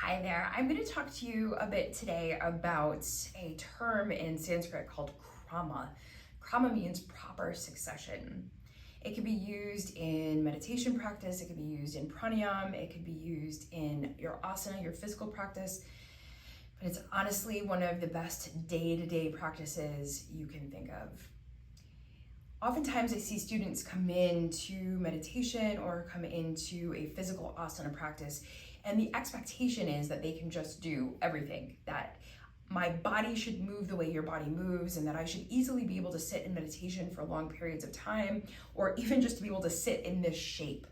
Hi there. I'm going to talk to you a bit today about a term in Sanskrit called Krama. Krama means proper succession. It can be used in meditation practice, it can be used in pranayama, it can be used in your asana, your physical practice, but it's honestly one of the best day-to-day practices you can think of. Oftentimes I see students come into meditation or come into a physical asana practice, and the expectation is that they can just do everything, that my body should move the way your body moves, and that I should easily be able to sit in meditation for long periods of time, or even just to be able to sit in this shape.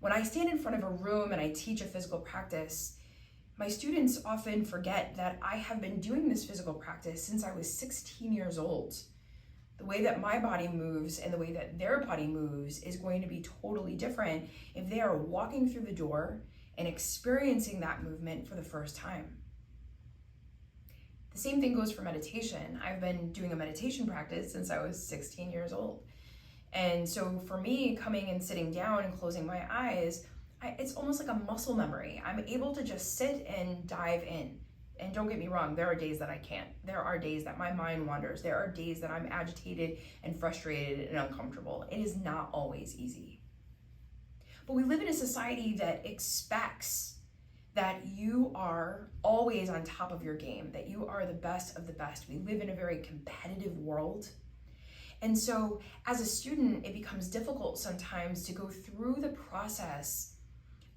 When I stand in front of a room and I teach a physical practice, my students often forget that I have been doing this physical practice since I was 16 years old. The way that my body moves and the way that their body moves is going to be totally different if they are walking through the door and experiencing that movement for the first time. The same thing goes for meditation. I've been doing a meditation practice since I was 16 years old. And so for me, coming and sitting down and closing my eyes, it's almost like a muscle memory. I'm able to just sit and dive in. And don't get me wrong, there are days that I can't. There are days that my mind wanders. There are days that I'm agitated and frustrated and uncomfortable. It is not always easy. But we live in a society that expects that you are always on top of your game, that you are the best of the best. We live in a very competitive world. And so as a student, it becomes difficult sometimes to go through the process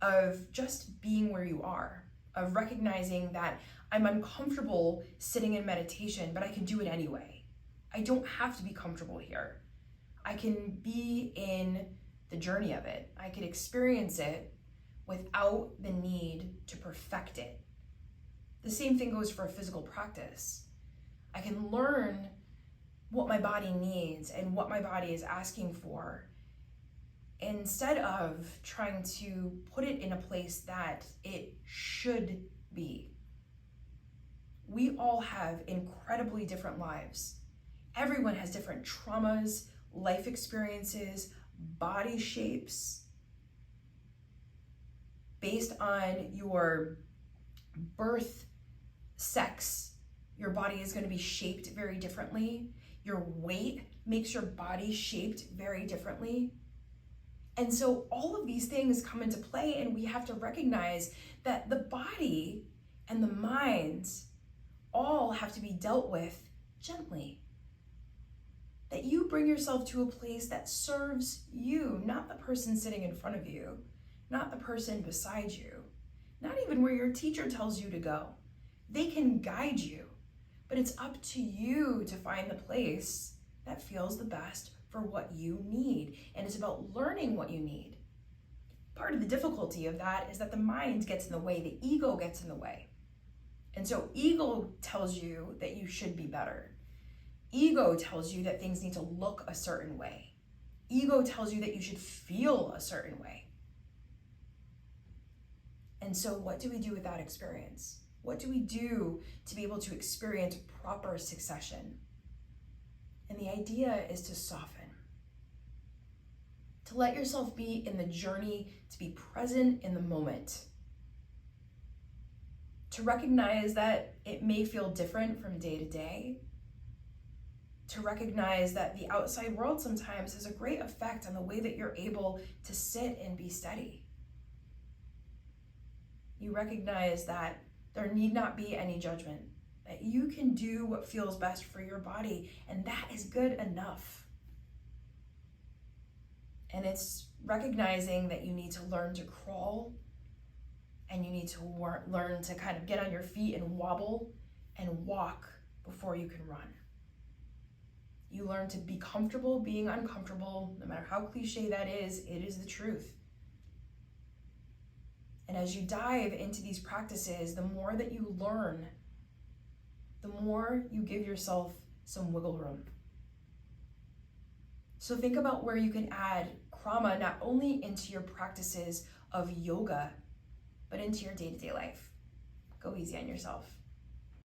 of just being where you are, of recognizing that I'm uncomfortable sitting in meditation, but I can do it anyway. I don't have to be comfortable here. I can be in the journey of it. I can experience it without the need to perfect it. The same thing goes for a physical practice. I can learn what my body needs and what my body is asking for, instead of trying to put it in a place that it should be. We all have incredibly different lives. Everyone has different traumas, life experiences, body shapes. Based on your birth sex, your body is going to be shaped very differently. Your weight makes your body shaped very differently. And so all of these things come into play, and we have to recognize that the body and the mind all have to be dealt with gently. That you bring yourself to a place that serves you, not the person sitting in front of you, not the person beside you, not even where your teacher tells you to go. They can guide you, but it's up to you to find the place that feels the best for what you need. And it's about learning what you need. Part of the difficulty of that is that the mind gets in the way, the ego gets in the way. And so ego tells you that you should be better. Ego tells you that things need to look a certain way. Ego tells you that you should feel a certain way. And so what do we do with that experience? What do we do to be able to experience proper succession? And the idea is to soften, to let yourself be in the journey, to be present in the moment, to recognize that it may feel different from day to day, to recognize that the outside world sometimes has a great effect on the way that you're able to sit and be steady. You recognize that there need not be any judgment, that you can do what feels best for your body, and that is good enough. And it's recognizing that you need to learn to crawl, and you need to learn to kind of get on your feet and wobble and walk before you can run. You learn to be comfortable being uncomfortable. No matter how cliche that is, it is the truth. And as you dive into these practices, the more that you learn, the more you give yourself some wiggle room. So think about where you can add Krama not only into your practices of yoga, but into your day-to-day life. Go easy on yourself.